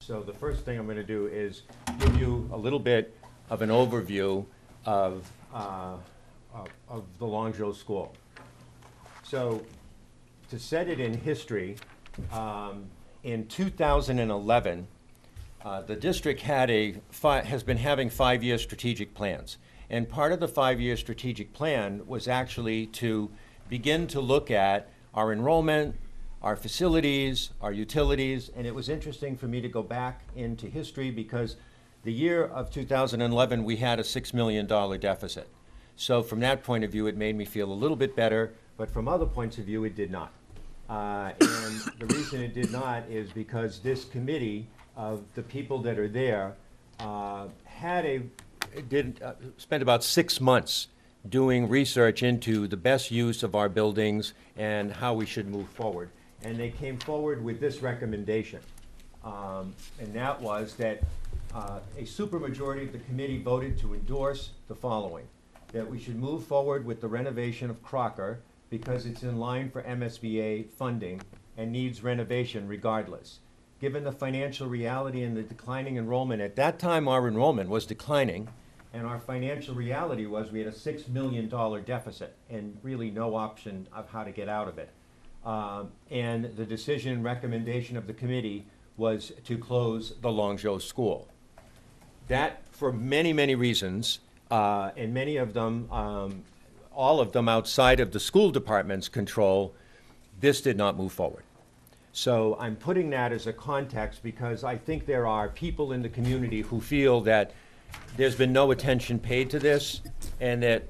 So the first thing I'm going to do is give you a little bit of an overview of the Longsjo School. So to set it in history, in 2011, the district has been having 5-year strategic plans. And part of the 5-year strategic plan was actually to begin to look at our enrollment, our facilities, our utilities, and it was interesting for me to go back into history because the year of 2011, we had a $6 million deficit. So from that point of view, it made me feel a little bit better, but from other points of view, it did not. And the reason it did not is because this committee of the people that are there spent about 6 months doing research into the best use of our buildings and how we should move forward. And they came forward with this recommendation. And that was that a supermajority of the committee voted to endorse the following: that we should move forward with the renovation of Crocker because it's in line for MSBA funding and needs renovation regardless. Given the financial reality and the declining enrollment, at that time our enrollment was declining, and our financial reality was we had a $6 million deficit and really no option of how to get out of it. And the decision recommendation of the committee was to close the Longsjo School. That, for many, many reasons, and many of them, all of them outside of the school department's control, this did not move forward. So I'm putting that as a context because I think there are people in the community who feel that there's been no attention paid to this and that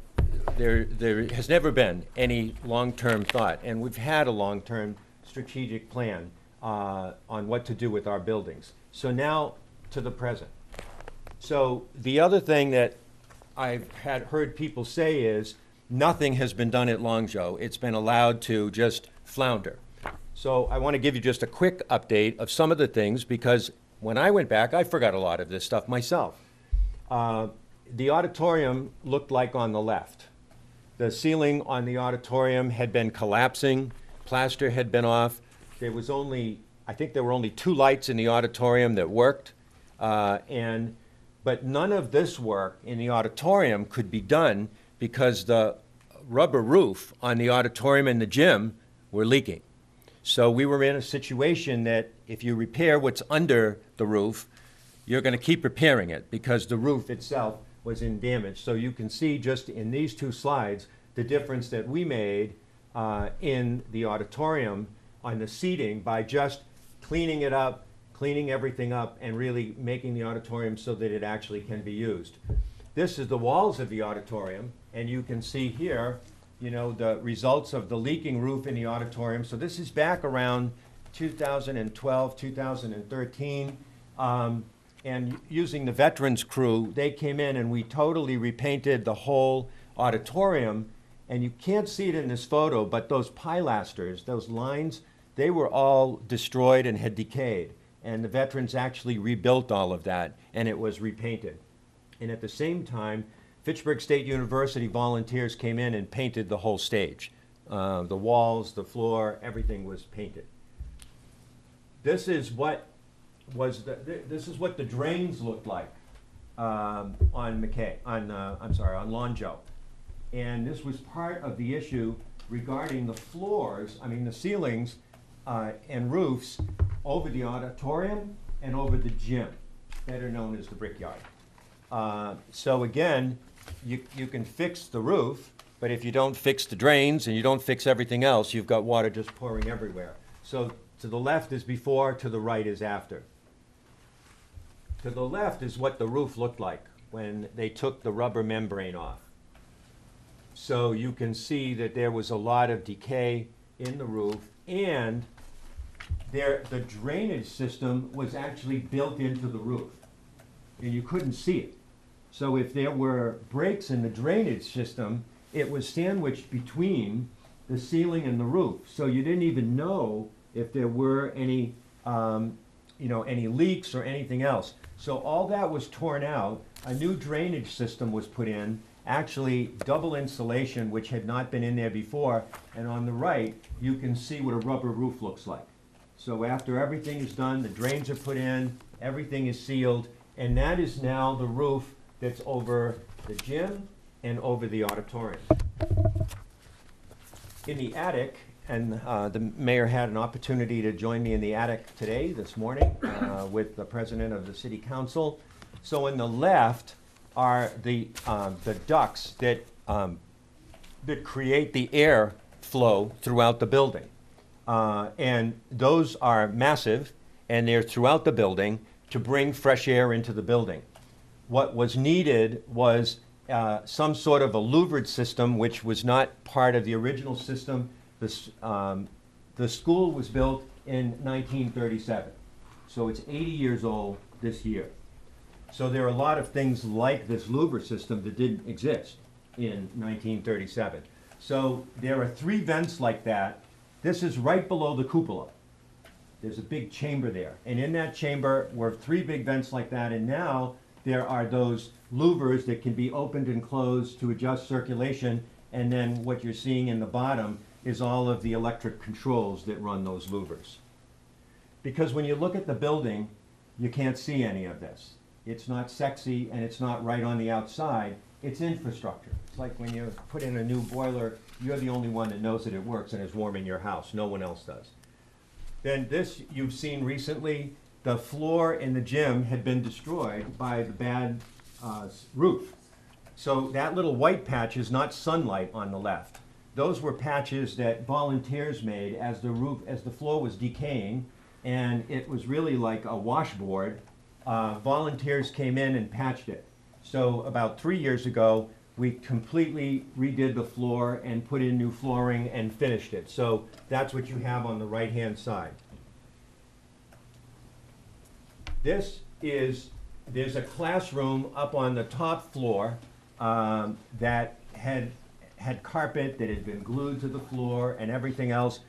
there has never been any long-term thought. And we've had a long-term strategic plan on what to do with our buildings. So now to the present. So the other thing that I've heard people say is nothing has been done at Longsjo. It's been allowed to just flounder. So I want to give you just a quick update of some of the things because when I went back, I forgot a lot of this stuff myself. The auditorium looked like on the left. The ceiling on the auditorium had been collapsing. Plaster had been off. There was I think there were only 2 lights in the auditorium that worked. But none of this work in the auditorium could be done because the rubber roof on the auditorium and the gym were leaking. So we were in a situation that if you repair what's under the roof, you're going to keep repairing it because the roof itself was in damage. So you can see just in these 2 slides the difference that we made in the auditorium on the seating by just cleaning it up, cleaning everything up, and really making the auditorium so that it actually can be used. This is the walls of the auditorium, and you can see here, you know, the results of the leaking roof in the auditorium. So this is back around 2012, 2013. And using the veterans crew, they came in and we totally repainted the whole auditorium. And you can't see it in this photo, but those pilasters, those lines, they were all destroyed and had decayed. And the veterans actually rebuilt all of that, and it was repainted. And at the same time, Fitchburg State University volunteers came in and painted the whole stage. The walls, the floor, everything was painted. This is what the drains looked like on Longsjo. And this was part of the issue regarding the floors, the ceilings and roofs over the auditorium and over the gym, better known as the Brickyard. So again, you can fix the roof, but if you don't fix the drains and you don't fix everything else, you've got water just pouring everywhere. So to the left is before, to the right is after. To the left is what the roof looked like when they took the rubber membrane off. So you can see that there was a lot of decay in the roof, and the drainage system was actually built into the roof, and you couldn't see it. So if there were breaks in the drainage system, it was sandwiched between the ceiling and the roof. So you didn't even know if there were any leaks or anything else. So all that was torn out. A new drainage system was put in, actually double insulation, which had not been in there before. And on the right, you can see what a rubber roof looks like. So after everything is done, the drains are put in, Everything is sealed, and that is now the roof that's over the gym and over the auditorium. In the attic, and the mayor had an opportunity to join me in the attic today, this morning, with the president of the city council. So on the left are the ducts that create the air flow throughout the building. And those are massive, and they're throughout the building to bring fresh air into the building. What was needed was some sort of a louvered system, which was not part of the original system. The school was built in 1937, so it's 80 years old this year. So there are a lot of things like this louver system that didn't exist in 1937. So there are 3 vents like that. This is right below the cupola. There's a big chamber there, and in that chamber were 3 big vents like that, and now there are those louvers that can be opened and closed to adjust circulation, and then what you're seeing in the bottom is all of the electric controls that run those louvers. Because when you look at the building, you can't see any of this. It's not sexy, and it's not right on the outside. It's infrastructure. It's like when you put in a new boiler, you're the only one that knows that it works and is warming your house. No one else does. Then this you've seen recently. The floor in the gym had been destroyed by the bad roof. So that little white patch is not sunlight on the left. Those were patches that volunteers made as the floor was decaying, and it was really like a washboard. Volunteers came in and patched it. So about 3 years ago, we completely redid the floor and put in new flooring and finished it. So that's what you have on the right-hand side. There's a classroom up on the top floor that had carpet that had been glued to the floor and everything else.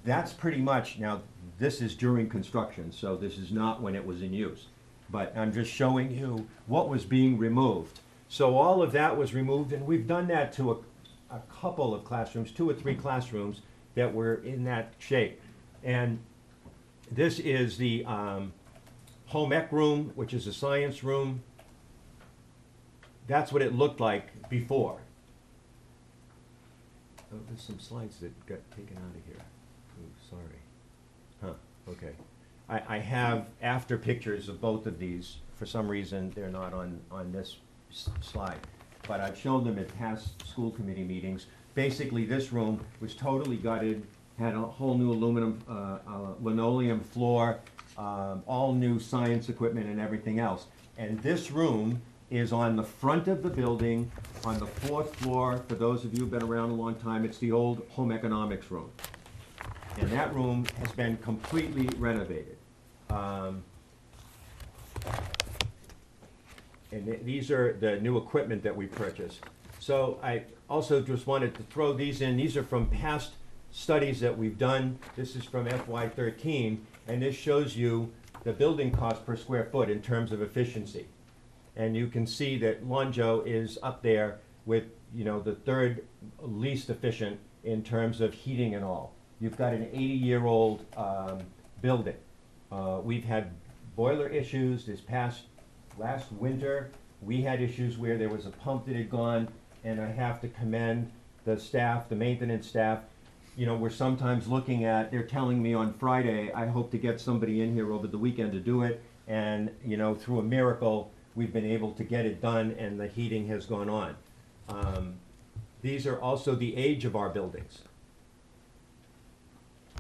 That's pretty much, now this is during construction, so this is not when it was in use. But I'm just showing you what was being removed. So all of that was removed, and we've done that to a couple of classrooms, 2 or 3 classrooms that were in that shape. And this is the home ec room, which is a science room. That's what it looked like before. Oh, there's some slides that got taken out of here. Oh, sorry. Huh, okay. I have after pictures of both of these. For some reason, they're not on this slide. But I've shown them at past school committee meetings. Basically, this room was totally gutted, had a whole new aluminum linoleum floor, all new science equipment and everything else. And this room is on the front of the building, on the 4th floor. For those of you who've been around a long time, it's the old home economics room. And that room has been completely renovated. And these are the new equipment that we purchased. So I also just wanted to throw these in. These are from past studies that we've done. This is from FY13, and this shows you the building cost per square foot in terms of efficiency. And you can see that Longsjo is up there with, you know, the 3rd least efficient in terms of heating and all. You've got an 80-year-old building. We've had boiler issues last winter. We had issues where there was a pump that had gone, and I have to commend the staff, the maintenance staff. You know, we're sometimes looking at, they're telling me on Friday, I hope to get somebody in here over the weekend to do it, and, you know, through a miracle, we've been able to get it done, and the heating has gone on. These are also the age of our buildings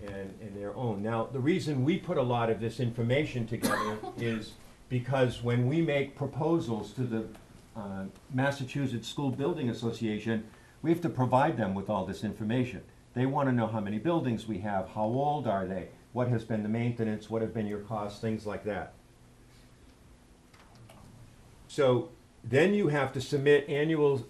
and their own. Now, the reason we put a lot of this information together is because when we make proposals to the Massachusetts School Building Association, we have to provide them with all this information. They want to know how many buildings we have, how old are they, what has been the maintenance, what have been your costs, things like that. So then you have to submit annual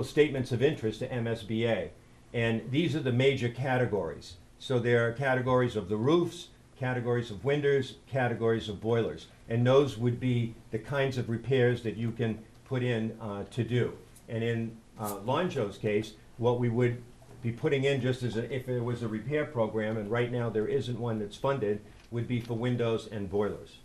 statements of interest to MSBA. And these are the major categories. So there are categories of the roofs, categories of windows, categories of boilers. And those would be the kinds of repairs that you can put in to do. And in Longsjo's case, what we would be putting in, just as if there was a repair program, and right now there isn't one that's funded, would be for windows and boilers.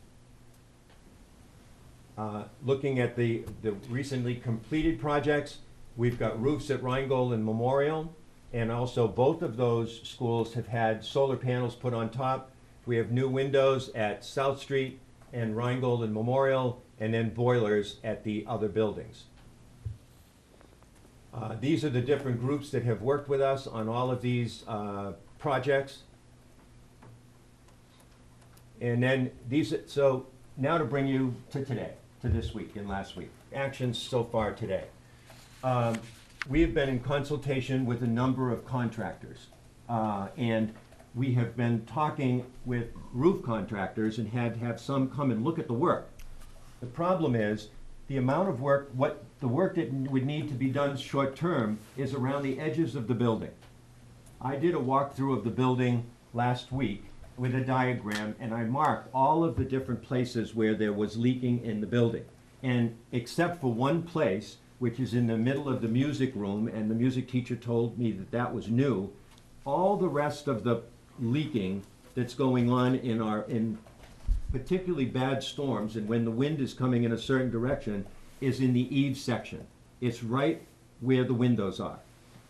Looking at the recently completed projects, we've got roofs at Rheingold and Memorial, and also both of those schools have had solar panels put on top. We have new windows at South Street and Rheingold and Memorial, and then boilers at the other buildings. These are the different groups that have worked with us on all of these projects. And then so now to bring you to today, to this week and last week. Actions so far today. We have been in consultation with a number of contractors. And we have been talking with roof contractors and had to have some come and look at the work. The problem is the amount of work, the work that would need to be done short term is around the edges of the building. I did a walkthrough of the building last week with a diagram, and I marked all of the different places where there was leaking in the building. And except for one place, which is in the middle of the music room, and the music teacher told me that that was new, all the rest of the leaking that's going on in particularly bad storms and when the wind is coming in a certain direction is in the eave section. It's right where the windows are.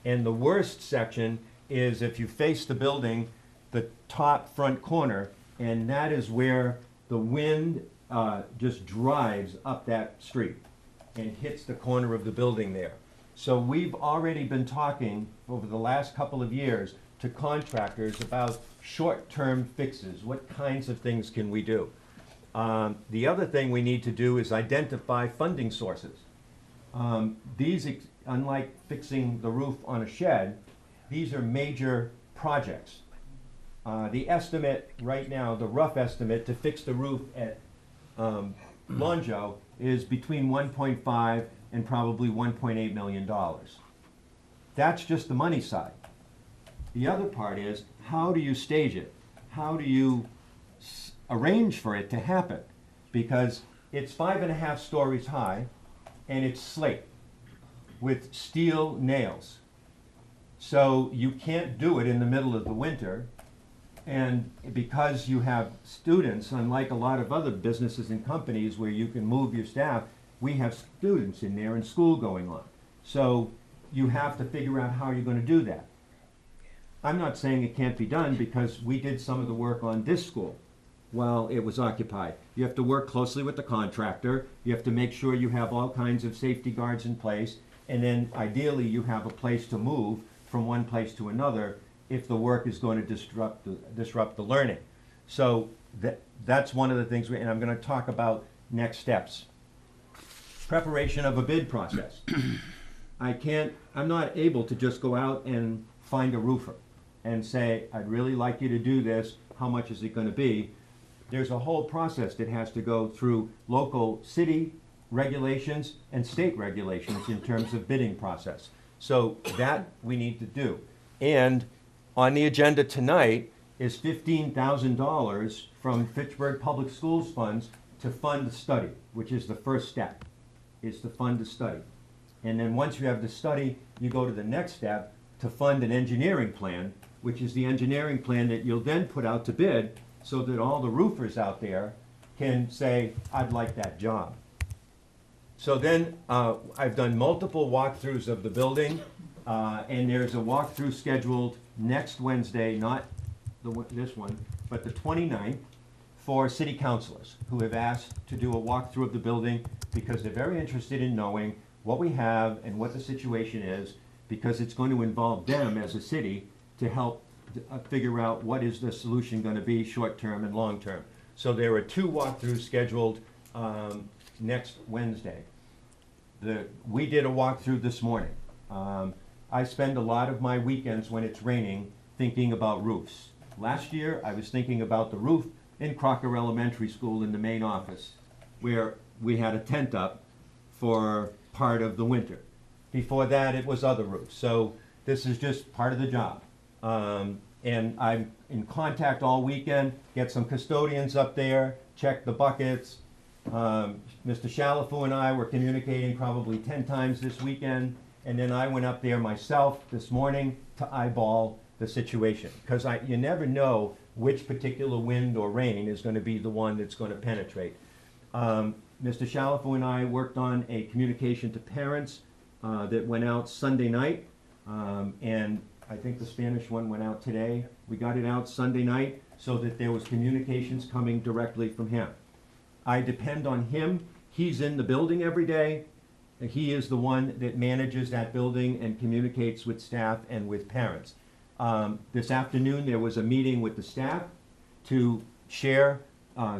And the worst section is if you face the building, the top front corner, and that is where the wind just drives up that street and hits the corner of the building there. So we've already been talking over the last couple of years to contractors about short-term fixes. What kinds of things can we do? The other thing we need to do is identify funding sources. These, unlike fixing the roof on a shed, these are major projects. The estimate right now, the rough estimate to fix the roof at Longsjo is between 1.5 and probably $1.8 million. That's just the money side. The other part is, how do you stage it? How do you arrange for it to happen? Because it's 5.5 stories high, and it's slate with steel nails. So you can't do it in the middle of the winter. And because you have students, unlike a lot of other businesses and companies where you can move your staff, we have students in there and school going on. So you have to figure out how you're going to do that. I'm not saying it can't be done, because we did some of the work on this school while it was occupied. You have to work closely with the contractor. You have to make sure you have all kinds of safety guards in place. And then ideally you have a place to move from one place to another if the work is going to disrupt the learning. So that's one of the things, and I'm going to talk about next steps. Preparation of a bid process. I'm not able to just go out and find a roofer and say, I'd really like you to do this, how much is it going to be? There's a whole process that has to go through local city regulations and state regulations in terms of bidding process. So that we need to do. And on the agenda tonight is $15,000 from Fitchburg Public Schools funds to fund the study, which is the first step, is to fund the study. And then once you have the study, you go to the next step to fund an engineering plan, which is the engineering plan that you'll then put out to bid so that all the roofers out there can say, I'd like that job. So then I've done multiple walkthroughs of the building, and there's a walkthrough scheduled next Wednesday, not this one, but the 29th, for city councilors who have asked to do a walkthrough of the building because they're very interested in knowing what we have and what the situation is, because it's going to involve them as a city to help figure out what is the solution going to be short-term and long-term. So there are 2 walkthroughs scheduled next Wednesday. We did a walkthrough this morning. I spend a lot of my weekends when it's raining thinking about roofs. Last year, I was thinking about the roof in Crocker Elementary School in the main office, where we had a tent up for part of the winter. Before that, it was other roofs. So this is just part of the job. And I'm in contact all weekend, get some custodians up there, check the buckets. Mr. Shalafu and I were communicating probably 10 times this weekend. And then I went up there myself this morning to eyeball the situation. Because you never know which particular wind or rain is going to be the one that's going to penetrate. Mr. Shalafo and I worked on a communication to parents that went out Sunday night, and I think the Spanish one went out today. We got it out Sunday night so that there was communications coming directly from him. I depend on him. He's in the building every day. And he is the one that manages that building and communicates with staff and with parents. This afternoon, there was a meeting with the staff to share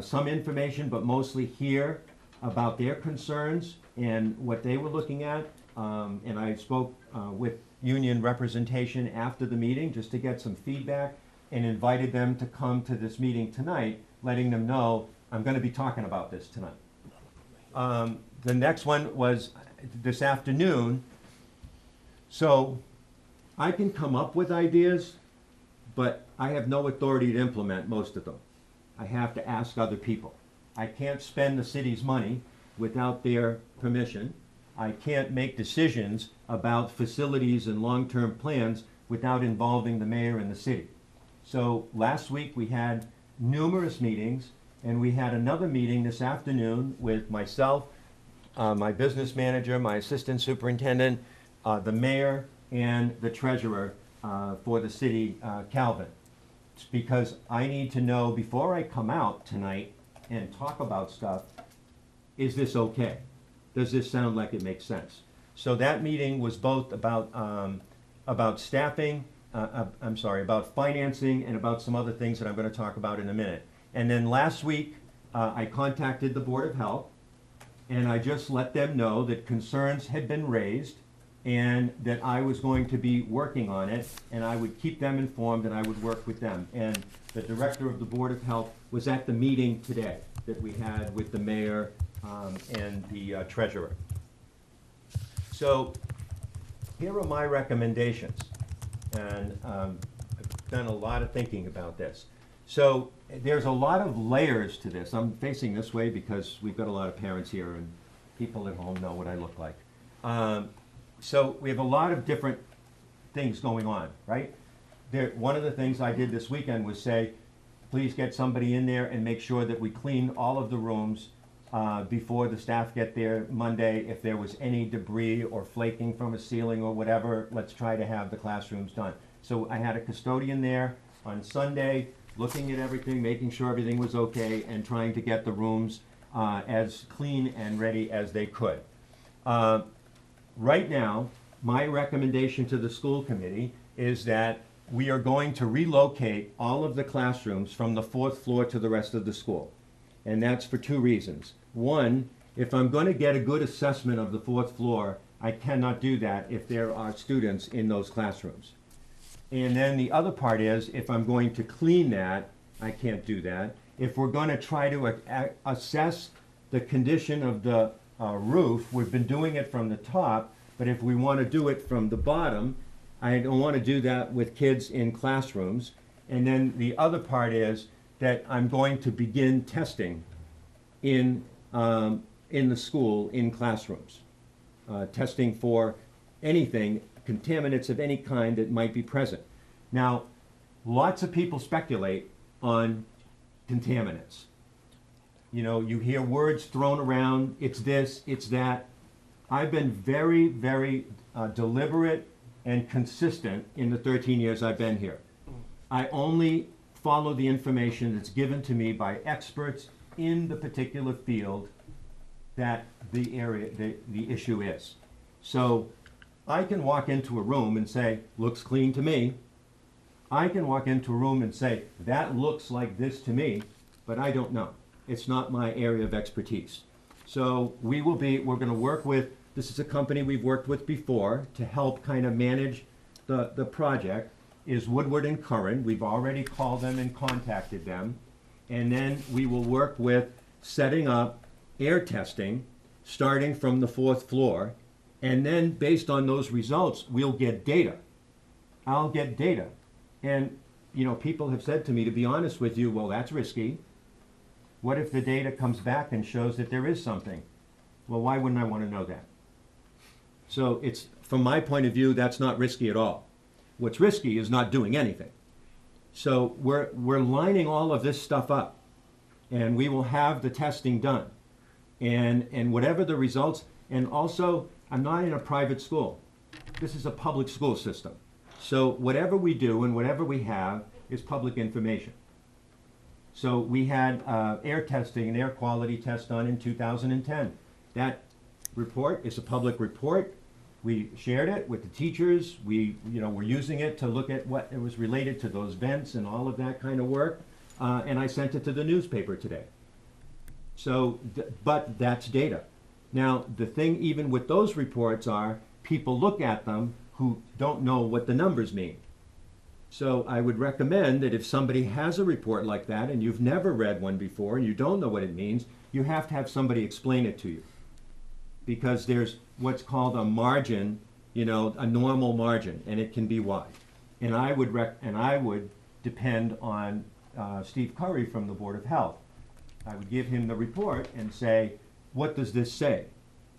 some information, but mostly hear about their concerns and what they were looking at. And I spoke with union representation after the meeting just to get some feedback and invited them to come to this meeting tonight, letting them know I'm going to be talking about this tonight. The next one was this afternoon. So I can come up with ideas, but I have no authority to implement most of them. I have to ask other people. I can't spend the city's money without their permission. I can't make decisions about facilities and long-term plans without involving the mayor and the city. So last week we had numerous meetings, and we had another meeting this afternoon with myself, my business manager, my assistant superintendent, the mayor, and the treasurer for the city, Calvin. It's because I need to know before I come out tonight and talk about stuff, is this okay? Does this sound like it makes sense? So that meeting was both about staffing, about financing, and about some other things that I'm going to talk about in a minute. And then last week, I contacted the Board of Health, and I just let them know that concerns had been raised and that I was going to be working on it, and I would keep them informed and I would work with them. And the director of the Board of Health was at the meeting today that we had with the mayor and the treasurer. So here are my recommendations, and I've done a lot of thinking about this. So there's a lot of layers to this. I'm facing this way because we've got a lot of parents here and people at home know what I look like. So we have a lot of different things going on, right? One of the things I did this weekend was say, please get somebody in there and make sure that we clean all of the rooms before the staff get there Monday. If there was any debris or flaking from a ceiling or whatever, let's try to have the classrooms done. So I had a custodian there on Sunday, looking at everything, making sure everything was okay, and trying to get the rooms as clean and ready as they could. Right now, my recommendation to the school committee is that we are going to relocate all of the classrooms from the 4th floor to the rest of the school. And that's for 2 reasons. One, if I'm going to get a good assessment of the 4th floor, I cannot do that if there are students in those classrooms. And then the other part is, if I'm going to clean that, I can't do that. If we're going to try to assess the condition of the roof, we've been doing it from the top, but if we want to do it from the bottom, I don't want to do that with kids in classrooms. And then the other part is that I'm going to begin testing in the school, in classrooms. Testing for anything, contaminants of any kind that might be present. Now, lots of people speculate on contaminants. You know, you hear words thrown around, it's this, it's that. I've been very, very deliberate and consistent in the 13 years I've been here. I only follow the information that's given to me by experts in the particular field that the issue is. So I can walk into a room and say, looks clean to me. I can walk into a room and say, that looks like this to me, but I don't know. It's not my area of expertise. So we're going to work with, this is a company we've worked with before to help kind of manage the project, is Woodward and Curran. We've already called them and contacted them. And then we will work with setting up air testing, starting from the 4th floor. And then based on those results, we'll get data. I'll get data. And, you know, people have said to me, to be honest with you, well, that's risky. What if the data comes back and shows that there is something? Well, why wouldn't I want to know that? So it's, from my point of view, that's not risky at all. What's risky is not doing anything. So we're lining all of this stuff up, and we will have the testing done. And whatever the results, and also, I'm not in a private school. This is a public school system. So whatever we do and whatever we have is public information. So we had air testing, an air quality test done in 2010. That report is a public report. We shared it with the teachers. We're using it to look at what it was related to those vents and all of that kind of work. And I sent it to the newspaper today. So, but that's data. Now, the thing even with those reports are, people look at them who don't know what the numbers mean. So I would recommend that if somebody has a report like that and you've never read one before and you don't know what it means, you have to have somebody explain it to you. Because there's what's called a margin, a normal margin, and it can be wide. And I would depend on Steve Curry from the Board of Health. I would give him the report and say, what does this say?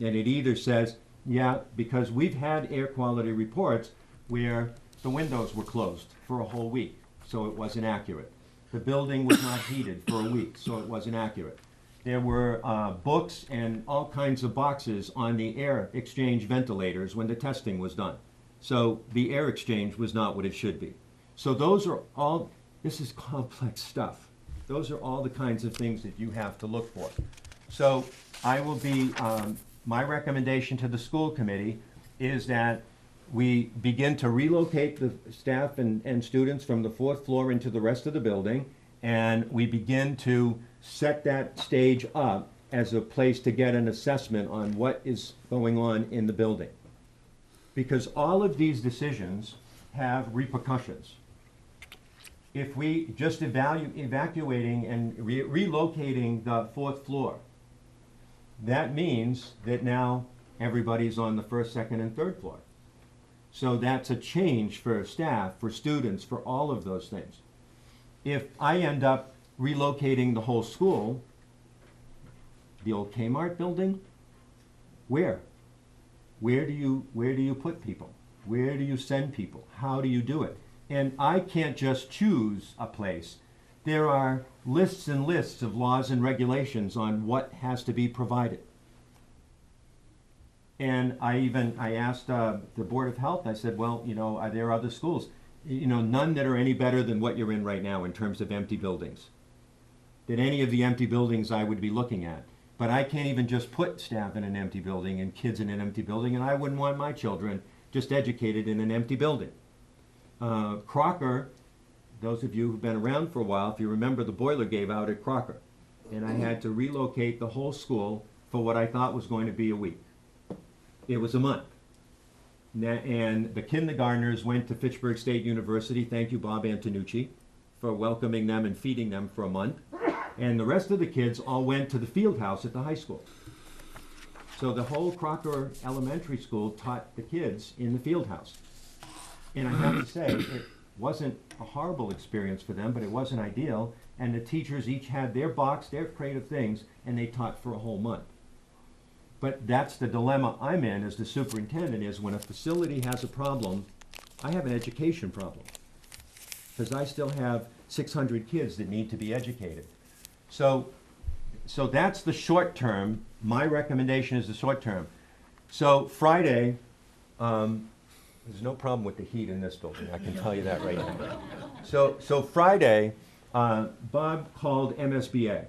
And it either says, yeah, because we've had air quality reports where the windows were closed for a whole week, so it wasn't accurate. The building was not heated for a week, so it wasn't accurate. There were books and all kinds of boxes on the air exchange ventilators when the testing was done. So the air exchange was not what it should be. So those are all, this is complex stuff. Those are all the kinds of things that you have to look for. So I will be, my recommendation to the school committee is that we begin to relocate the staff and students from the 4th floor into the rest of the building, and we begin to set that stage up as a place to get an assessment on what is going on in the building. Because all of these decisions have repercussions. If we just evacuating and relocating the 4th floor, that means that now everybody's on the 1st, 2nd, and 3rd floor. So that's a change for staff, for students, for all of those things. If I end up relocating the whole school, the old Kmart building, where? Where do you put people? Where do you send people? How do you do it? And I can't just choose a place. There are lists and lists of laws and regulations on what has to be provided. And I asked the Board of Health, I said, well, are there other schools? None that are any better than what you're in right now in terms of empty buildings. Than any of the empty buildings I would be looking at. But I can't even just put staff in an empty building and kids in an empty building, and I wouldn't want my children just educated in an empty building. Crocker, those of you who've been around for a while, if you remember, the boiler gave out at Crocker. And I had to relocate the whole school for what I thought was going to be a week. It was a month. And the kindergartners went to Fitchburg State University. Thank you, Bob Antonucci, for welcoming them and feeding them for a month. And the rest of the kids all went to the field house at the high school. So the whole Crocker Elementary School taught the kids in the field house. And I have to say, it wasn't a horrible experience for them, but it wasn't ideal. And the teachers each had their box, their crate of things, and they taught for a whole month. But that's the dilemma I'm in as the superintendent, is when a facility has a problem, I have an education problem. Because I still have 600 kids that need to be educated. So that's the short term. My recommendation is the short term. So Friday, there's no problem with the heat in this building, I can tell you that right now. So Friday, Bob called MSBA,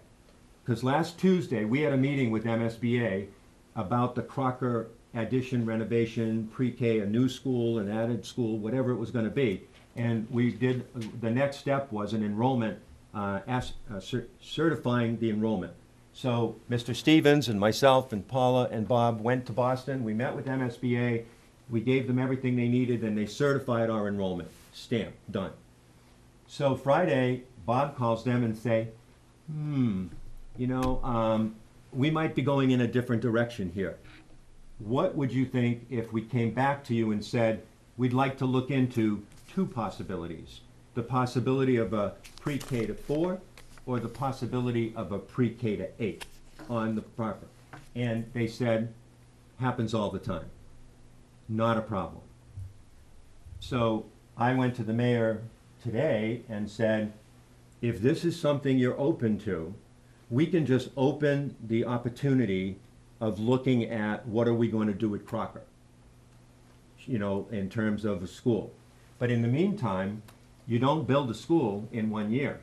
because last Tuesday we had a meeting with MSBA about the Crocker addition renovation, pre-K, a new school, an added school, whatever it was going to be. And we did, the next step was an enrollment, certifying the enrollment. So Mr. Stevens and myself and Paula and Bob went to Boston. We met with MSBA. We gave them everything they needed, and they certified our enrollment. Stamp, done. So Friday, Bob calls them and say, we might be going in a different direction here. What would you think if we came back to you and said, we'd like to look into two possibilities? The possibility of a pre-K to 4 or the possibility of a pre-K to 8 on the proper. And they said, happens all the time. Not a problem. So I went to the mayor today and said, if this is something you're open to, we can just open the opportunity of looking at what are we going to do at Crocker, you know, in terms of a school. But in the meantime, you don't build a school in 1 year.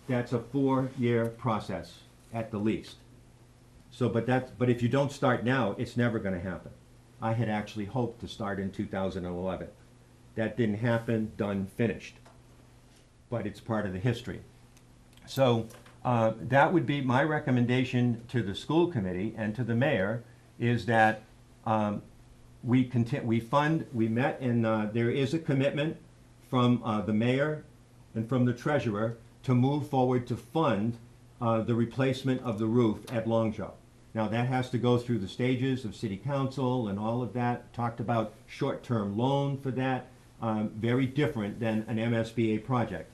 That's a 4-year process at the least. So, but if you don't start now, it's never going to happen. I had actually hoped to start in 2011. That didn't happen, done, finished. But it's part of the history. So that would be my recommendation to the school committee and to the mayor, is that we met, and there is a commitment from the mayor and from the treasurer to move forward to fund the replacement of the roof at Longsjo. Now that has to go through the stages of city council and all of that. Talked about short-term loan for that, very different than an MSBA project.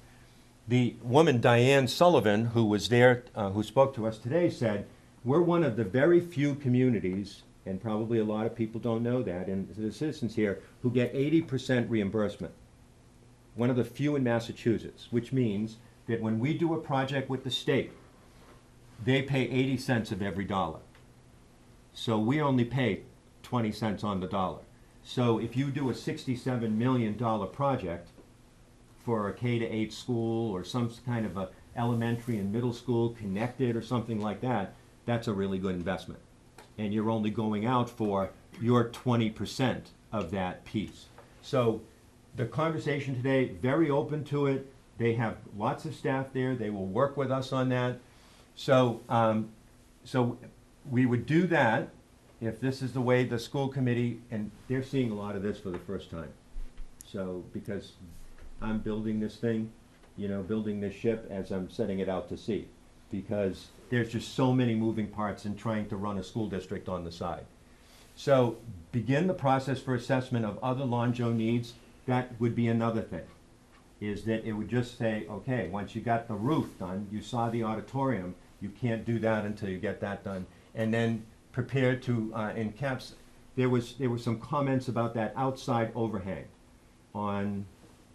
The woman, Diane Sullivan, who was there, who spoke to us today, said, we're one of the very few communities, and probably a lot of people don't know that, and the citizens here, who get 80% reimbursement. One of the few in Massachusetts, which means that when we do a project with the state, they pay 80 cents of every dollar. So we only pay 20 cents on the dollar. So if you do a $67 million project for a K-8 school or some kind of a elementary and middle school connected or something like that, that's a really good investment. And you're only going out for your 20% of that piece. So the conversation today, very open to it. They have lots of staff there. They will work with us on that. So, so we would do that if this is the way the school committee, and they're seeing a lot of this for the first time. So, because I'm building this thing, you know, building this ship as I'm setting it out to sea, because there's just so many moving parts in trying to run a school district on the side. So begin the process for assessment of other Longsjo needs. That would be another thing, is that it would just say, okay, once you got the roof done, you saw the auditorium, you can't do that until you get that done. And then prepare to encaps. There were some comments about that outside overhang on,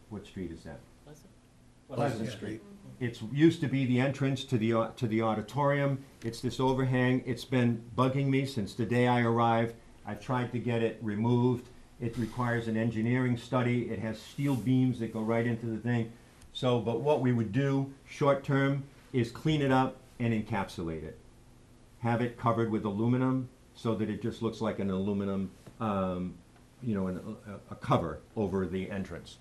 what street is that? Pleasant Street. It's used to be the entrance to the auditorium. It's this overhang. It's been bugging me since the day I arrived. I've tried to get it removed. It requires an engineering study. It has steel beams that go right into the thing. So, but what we would do short term is clean it up and encapsulate it. Have it covered with aluminum so that it just looks like an aluminum, you know, a cover over the entrance.